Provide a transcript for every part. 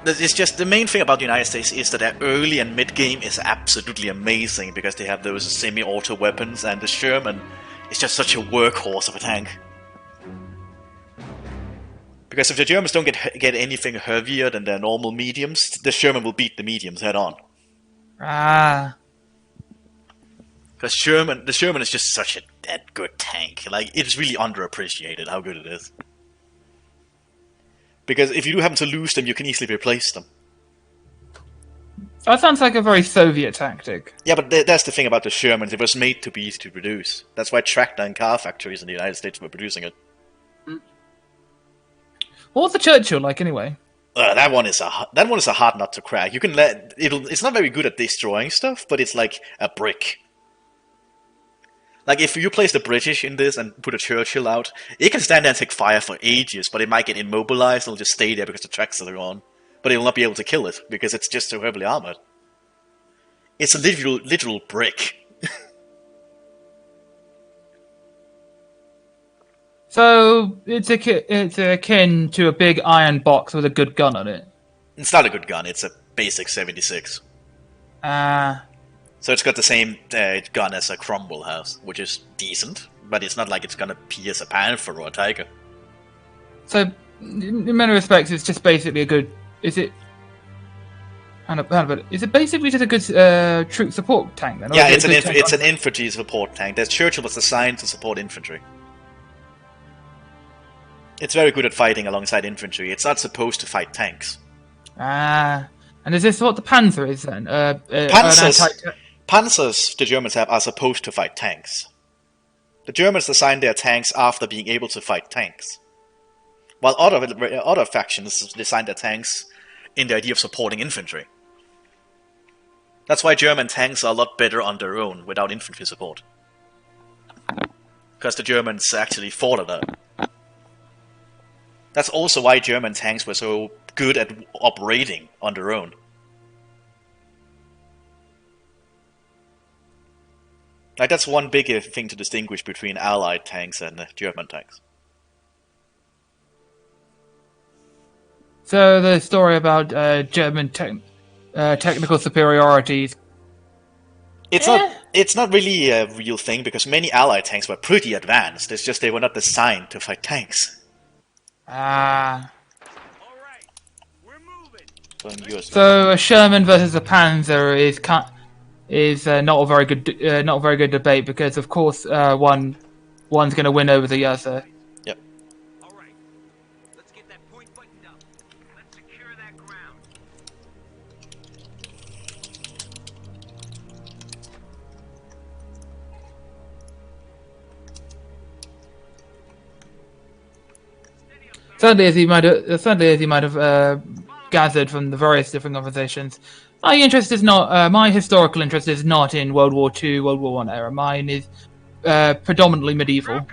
It's just the main thing about the United States is that their early and mid game is absolutely amazing because they have those semi-auto weapons, and the Sherman is just such a workhorse of a tank. Because if the Germans don't get anything heavier than their normal mediums, the Sherman will beat the mediums head on. Ah. Because the Sherman is just such a that good tank. Like, it's really underappreciated how good it is. Because if you do happen to lose them, you can easily replace them. That sounds like a very Soviet tactic. Yeah, but that's the thing about the Shermans. It was made to be easy to produce. That's why tractor and car factories in the United States were producing it. What was the Churchill like, anyway? That one is a hard nut to crack. You can it's not very good at destroying stuff, but it's like a brick. Like, if you place the British in this and put a Churchill out, it can stand there and take fire for ages, but it might get immobilized and it'll just stay there because the tracks are on. But it will not be able to kill it, because it's just so heavily armored. It's a literal brick. So, it's akin to a big iron box with a good gun on it. It's not a good gun, it's a basic 76. So it's got the same gun as a Cromwell has, which is decent, but it's not like it's gonna pierce a Panther or a Tiger. So, in many respects, it's just basically a good... Is it... Is it basically just a good troop support tank, then? Yeah, it's an infantry support tank. The Churchill was designed to support infantry. It's very good at fighting alongside infantry. It's not supposed to fight tanks. And is this what the Panzer is, then? Panzers the Germans have are supposed to fight tanks. The Germans designed their tanks after being able to fight tanks. While other factions designed their tanks in the idea of supporting infantry. That's why German tanks are a lot better on their own, without infantry support. Because the Germans actually thought of that. That's also why German tanks were so good at operating on their own. Like, that's one big thing to distinguish between Allied tanks and German tanks. So the story about German technical superiorities. It's not really a real thing, because many Allied tanks were pretty advanced. It's just they were not designed to fight tanks. So a Sherman versus a Panzer is not a very good debate, because of course one's going to win over the other. Yep. All right. Let's get that point buttoned up. Let's secure that ground. Certainly, as you might have gathered from the various different conversations, my historical interest is not in World War II, World War I era. Mine is predominantly medieval.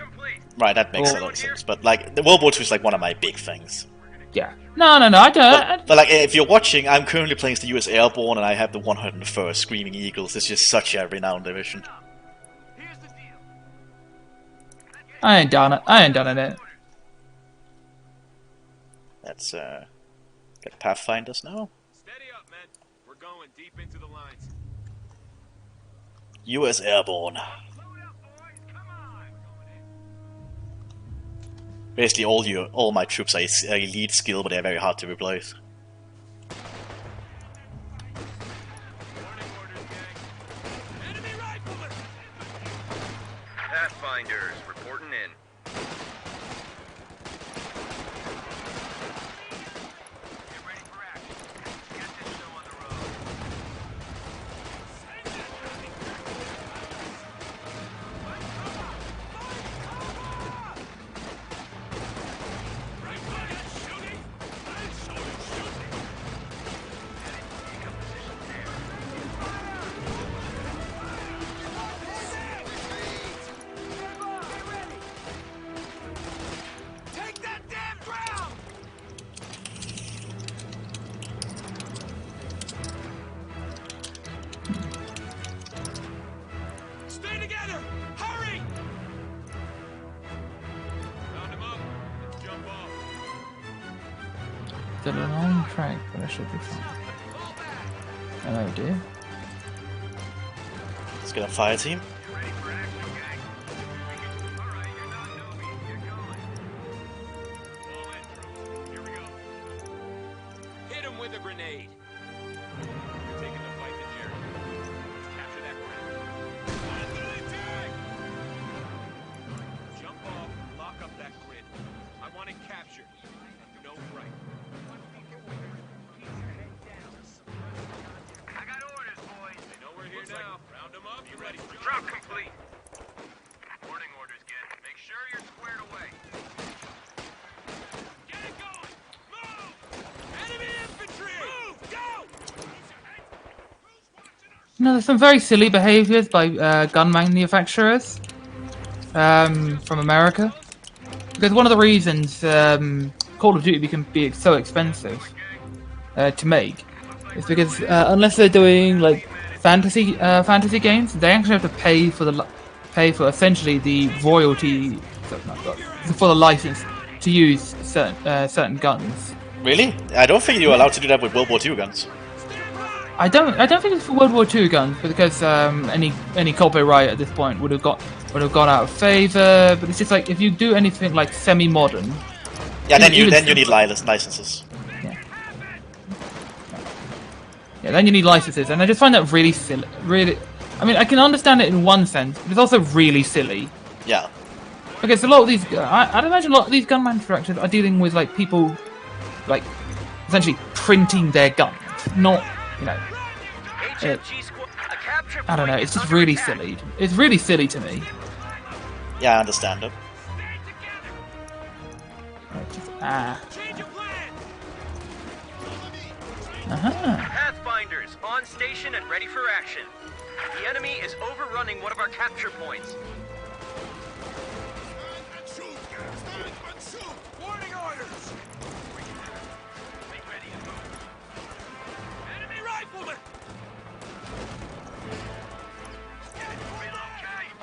Right, that makes a lot of sense. But like, the World War II is like one of my big things. Yeah. No, I don't. But like, if you're watching, I'm currently playing the US Airborne, and I have the 101st Screaming Eagles. It's just such a renowned division. I ain't done it. Let's get Pathfinders now. Steady up, men. We're going deep into the lines. US Airborne. Load up, boys. Come on. Basically, all my troops are elite skill, but they're very hard to replace. Enemy riflemen. Pathfinders reporting in. Get ready for action. Get this show on the road. got a long track, but I should be fine. Hello, dear. Let's get a fire team. Hit him with a grenade. You're taking the fight to Jerry. Let's capture that grid. Jump off, lock up that grid. I want it captured. No right. I got orders, boys. They know we're here now. Round them up. You ready? Drop complete. Warning orders, Gen. Make sure you're squared away. Get it going. Move! Enemy infantry! Move! Go! No, there's some very silly behaviors by gun manufacturers from America. Because one of the reasons Call of Duty can be so expensive to make is because unless they're doing like fantasy games, they actually have to pay for essentially the royalty for the license to use certain guns. Really? I don't think you were allowed to do that with World War II guns. I don't think it's for World War II guns because any copyright at this point would have gone out of favor. But it's just like if you do anything like semi-modern. Yeah, then you need licenses. Yeah, then you need licenses, and I just find that really silly. Really, I mean, I can understand it in one sense, but it's also really silly. Yeah. Because a lot of these, I'd imagine a lot of these gun manufacturers are dealing with like people, like essentially printing their guns, not, you know. I don't know. It's just really silly. It's really silly to me. Yeah, I understand it. Pathfinders, on station and ready for action. The enemy is overrunning one of our capture points. Warning orders! Make ready to move. Enemy rifleman! Relocate!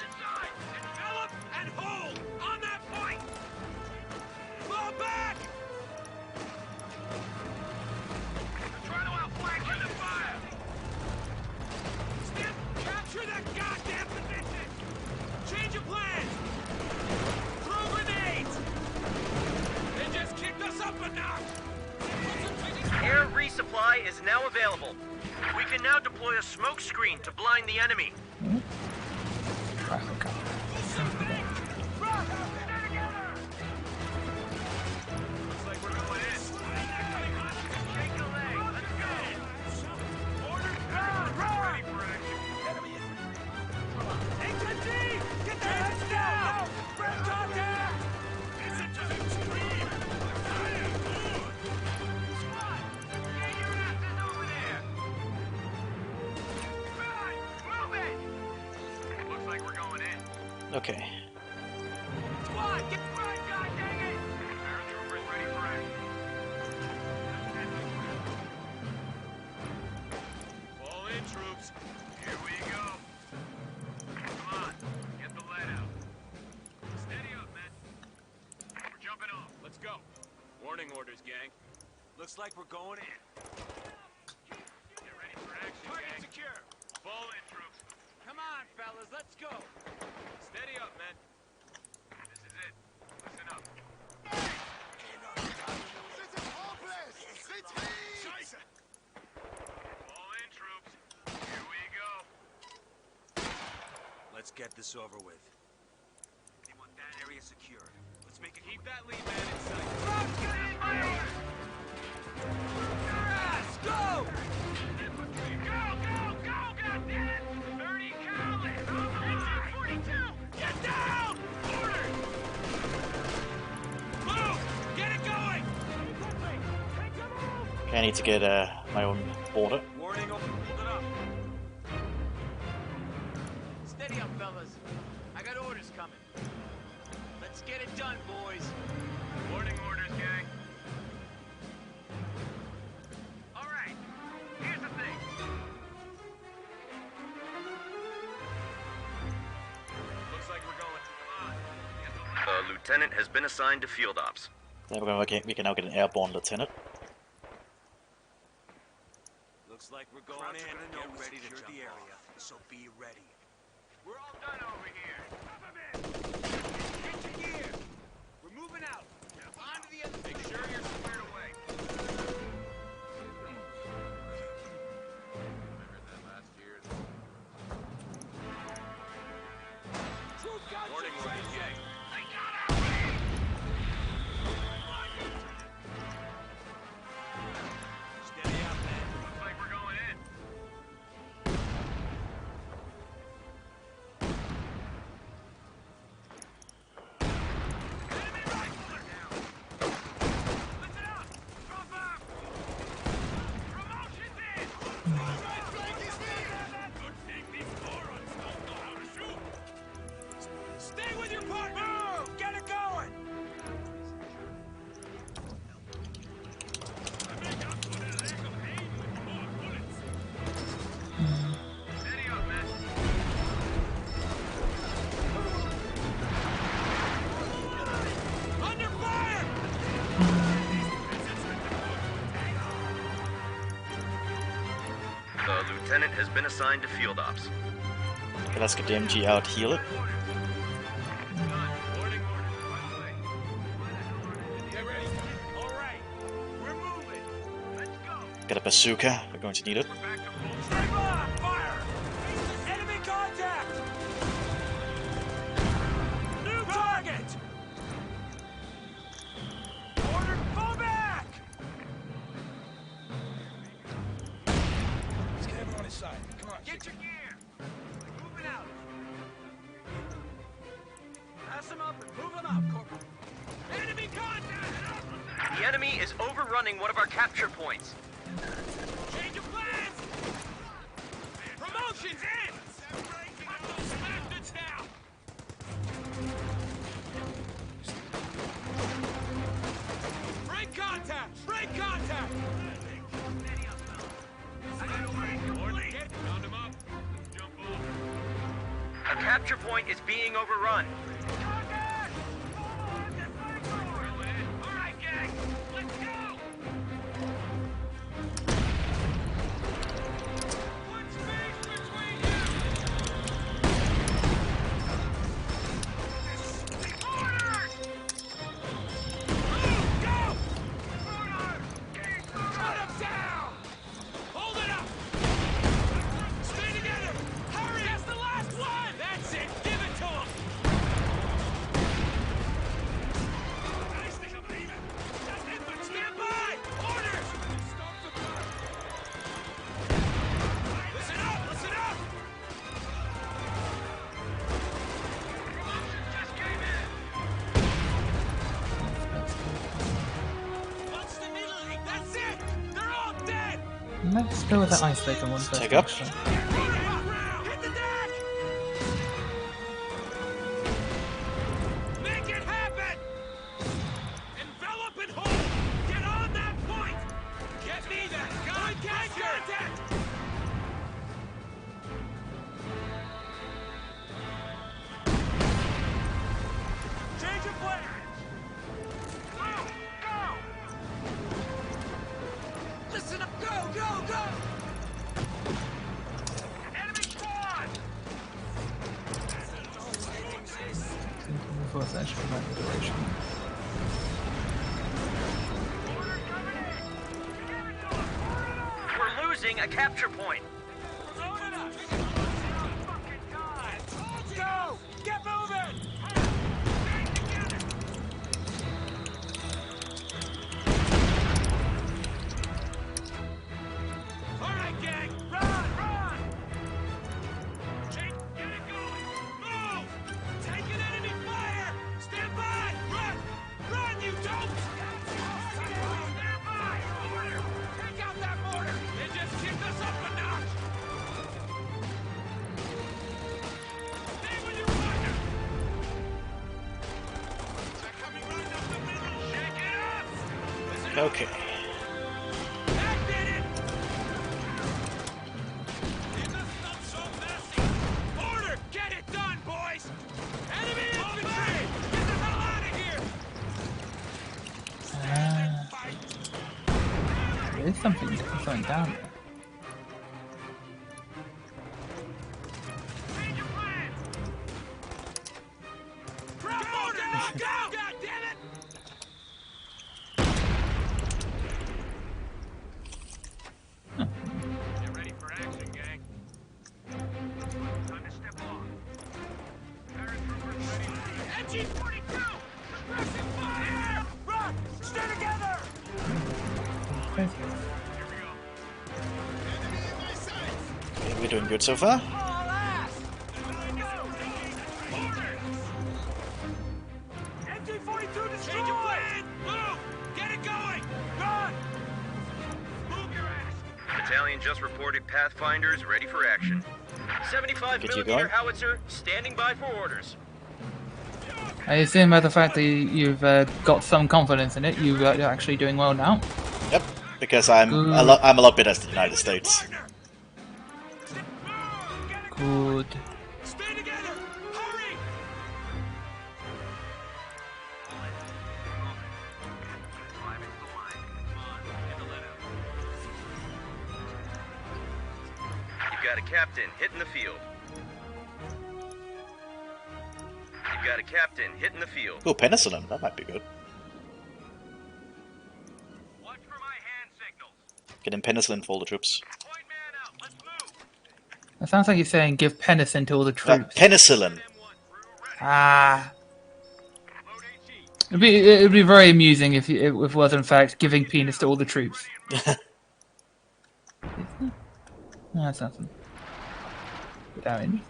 Inside! Envelop and hold! On that point! Fall back! Try to outflank in the fire! Snip! Capture that goddamn position! Change of plans! Throw grenades! They just kicked us up a notch! Air resupply is now available. We can now deploy a smoke screen to blind the enemy. Looks like we're going in. Take a leg. Let's go. Orders down. Ready for action. Enemy HMG! Get their heads down! Red contact! Listen to them scream! Squad! Get your asses over there! Right! Move it! Looks like we're going in. Okay. Squad! Get right, God dang it! Paratroopers ready for action. Fall in, troops. Here we go. Come on, get the lead out. Steady up, men. We're jumping off. Let's go. Warning orders, gang. Looks like we're going in. Get ready for action, Target secure. Fall in, troops. Come on, fellas, let's go. Steady up, men. This is it. Listen up. Fall in, troops. Here we go. Let's get this over with. They want that area secure. Let's make it. Keep that lead man in sight. Troops, get in fire! Your ass, go! Go, go, go, goddammit! 30 caliber! Engine 42! Get down! Orders! Move! Get it going! Okay, I need to get my own border. Warning, hold it up. Steady up, fellas. I got orders coming. Let's get it done, boys. Warning orders, gang. All right, here's the thing. Looks like we're going. Come on. Get the A lieutenant has been assigned to field ops. Then we can now get an airborne lieutenant. Looks like we're going in. Get ready to jump the area, so be ready. We're all done over here. Cover me. Get your gear. We're moving out. On to the other. Make sure you're squared away. Remember that last year? Troop guns. Warning right, Jay. They got our way. Steady up, man. Looks like we're going in. Enemy rifler down. Listen up. Drop off. Promotion's in. Right flank is here. Good thing these morons don't know how to shoot. Stay with your partner. Move. Get it going. I think I'm putting a heck of aim with more bullets. Steady up, man. Under fire! The lieutenant has been assigned to field ops. Okay, let's get the MG out, heal it. Warning, by the way. Get ready. All right. We're moving. Let's go. Get a bazooka, we're going to need it. We're back to full strength. Fire! Enemy contact! New target! Order, fall back! Let's get everyone inside. Come on. Get your gear! Moving out! Pass them up and move them out, Corporal. Enemy contact! The enemy is overrunning one of our capture points. Change of plans! Promotion's in! Cut those bastards down! Break contact! Break contact! Round him up. Jump off. A capture point is being overrun. Contact! All right, gang. Let's go! One space between you! Orders! Move! Go! Orders! Cut him down! Hold it up! Stay together! Hurry! That's the last one! That's it! Give it to him! Stand by! Orders! Listen up! Listen up! Promotion just came in! What's the middle? That's it! They're all dead! Let's go with that ice taken one first. Take up. actually. Hit the deck! Make it happen! Envelop and hold! Get on that point! Get me that gun! Contact! Change of plan! Go! Go! Listen up! Go! Go! Go! Enemy squad! Before it's actually about the duration. Order coming in! Give it to us! Order it up! We're losing a capture point. Load it up! Fucking God! Go! Get moving! Stay together! All right, gang! Run! Run! Jake, get it going! Move! Take an enemy fire! Stand by! Run! Run, you don't! Stand by! Order! Take out that mortar! They just kicked us up a notch! Stay with your partner! They're coming right up the middle! Shake it up! Listen up! Okay. That did it! Is this not so messy? Order! Get it done, boys! Enemy infantry! Get the hell out of here! is something down there. Get ready for action, gang. Time to step off. Paratroopers ready. NG-42! Suppressing fire! Run! Stay together! Here we go. Enemy in my sights! Okay, we're doing good so far. All ass! Orders! NG-42 destroyed! Change of plan! Move! Get it going! Run! Move your ass! Battalion just reported Pathfinders ready for action. 75 Get you millimeter going. howitzer standing by for orders. I assume by the fact that you've got some confidence in it, you're actually doing well now. Yep, because I'm a lot better as the United States. Good. Stay together! Hurry! You've got a captain hitting the field. You've got a captain hitting the field. Oh, penicillin, that might be good. Watch for my hand signals. Getting penicillin for all the troops. Point man out. Let's move. It sounds like you're saying give penicillin to all the troops. Penicillin! M1 through ready. Ah. Load HE. It'd be very amusing if it was in fact giving penis to all the troops. No, that's nothing. Without any.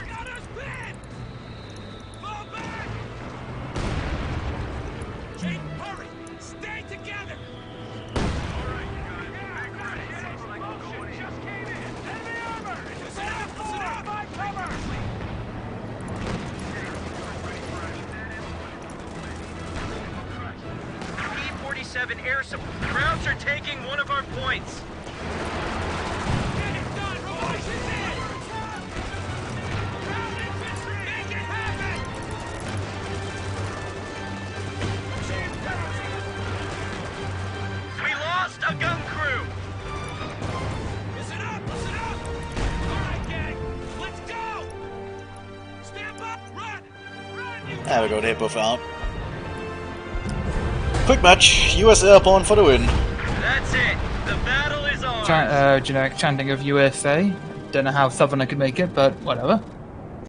Got us pinned! Fall back! Jake, hurry! Stay together! Alright, you guys. Looks like we're going in. Just came in. Enemy armor! Listen up! Listen up! My cover! P-47 air support. Krauts are taking one of our points. Get it done, boys! It's in! Ground infantry! Make it happen! We lost a gun crew. Listen up! Listen up! Alright, gang! Let's go! Step up! Run! Run, you There we go, they both out. Quick match, US airborne for the win. That's it. The battle is on. Generic chanting of USA. Don't know how Southern I could make it, but whatever.